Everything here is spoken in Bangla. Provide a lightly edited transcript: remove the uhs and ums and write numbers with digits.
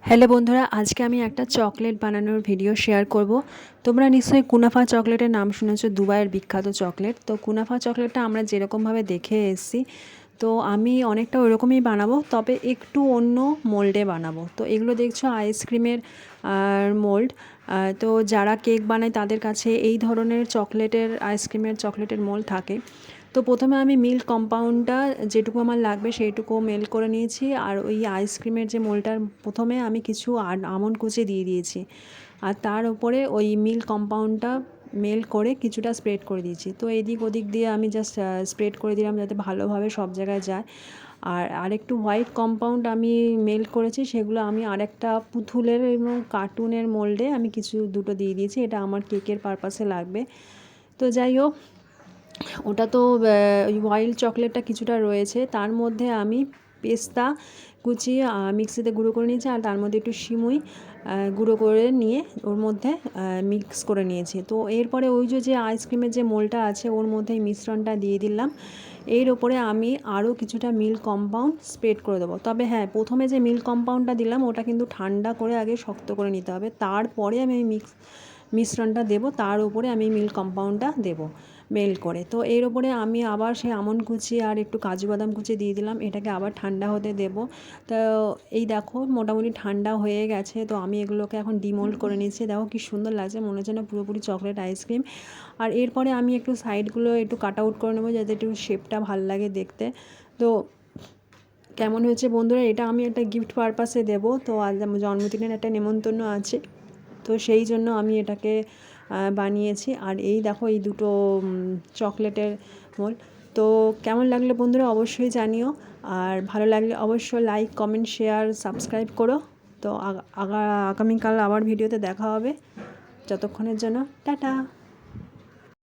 হ্যালো বন্ধুরা, আজকে আমি একটা চকলেট বানানোর ভিডিও শেয়ার করব। তোমরা নিশ্চয়ই কুনাফা চকলেটের নাম শুনেছো, দুবাইয়ের বিখ্যাত চকলেট। তো কুনাফা চকলেটটা আমরা যেরকমভাবে দেখে এসেছি, তো আমি অনেকটা ওইরকমই বানাবো, তবে একটু অন্য মোল্ডে বানাবো। তো এগুলো দেখছো আইসক্রিমের মোল্ড। তো যারা কেক বানায় তাদের কাছে এই ধরনের আইসক্রিমের চকলেটের মোল্ড থাকে। তো প্রথমে আমি মিল্ক কম্পাউন্ডটা যেটুকু আমার লাগবে সেইটুকু মেল্ট করে নিয়েছি, আর ওই আইসক্রিমের যে মোল্ডটার প্রথমে আমি কিছু আমন্ড কুচি দিয়ে দিয়েছি, আর তার উপরে ওই মিল্ক কম্পাউন্ডটা মেল্ট করে কিছুটা স্প্রেড করে দিয়েছি। তো এদিক ওদিক দিয়ে আমি জাস্ট স্প্রেড করে দিলাম যাতে ভালোভাবে সব জায়গায় যায়। আর আরেকটু হোয়াইট কম্পাউন্ড আমি মেল্ট করেছি, সেগুলো আমি আরেকটা পুতুলের এবং কার্টুনের মোল্ডে আমি দুটো দিয়ে দিয়েছি। এটা আমার কেকের পারপাসে লাগবে। তো যাই হোক, ওটা তো ওই হোয়াইট চকলেটটা কিছুটা রয়েছে, তার মধ্যে আমি পেস্তা কুচিয়ে মিক্সিতে গুঁড়ো করে নিয়েছি, আর তার মধ্যে একটু সিমুই গুঁড়ো করে নিয়ে ওর মধ্যে মিক্স করে নিয়েছি। তো এরপরে ওই যে আইসক্রিমের যে মোলটা আছে ওর মধ্যে মিশ্রণটা দিয়ে দিলাম। এর ওপরে আমি আরও কিছুটা মিল্ক কম্পাউন্ড স্প্রেড করে দেবো। তবে হ্যাঁ, প্রথমে যে মিল্ক কম্পাউন্ডটা দিলাম ওটা কিন্তু ঠান্ডা করে আগে শক্ত করে নিতে হবে, তারপরে আমি মিশ্রণটা দেবো, তার উপরে আমি মিল্ক কম্পাউন্ডটা দেবো মেল্ট করে। তো এর ওপরে আমি আবার সেই আমন্ড কুচি আর একটু কাজু বাদাম কুচি দিয়ে দিলাম। এটাকে আবার ঠান্ডা হতে দেবো। তো এই দেখো মোটামুটি ঠান্ডা হয়ে গেছে। তো আমি এগুলোকে এখন ডিমোল্ড করে নিচ্ছি। দেখো কি সুন্দর লাগছে, মনে হচ্ছে না পুরোপুরি চকলেট আইসক্রিম। আর এরপরে আমি একটু সাইডগুলো একটু কাট আউট করে নেবো যাতে একটু শেপটা ভাল লাগে দেখতে। তো কেমন হয়েছে বন্ধুরা, এটা আমি একটা গিফট পারপাসে দেবো। তো আজ আমার জন্মদিনের একটা নেমন্তন্ন আছে, তো সেই জন্য আমি এটাকে বানিয়েছি। আর এই দেখো এই দুটো চকলেটের মোল্ড। তো কেমন লাগলো বন্ধুরা অবশ্যই জানিও, আর ভালো লাগলে অবশ্যই লাইক কমেন্ট শেয়ার সাবস্ক্রাইব করো। তো আগামীকাল আবার ভিডিওতে দেখা হবে। যতক্ষণের জন্য টাটা।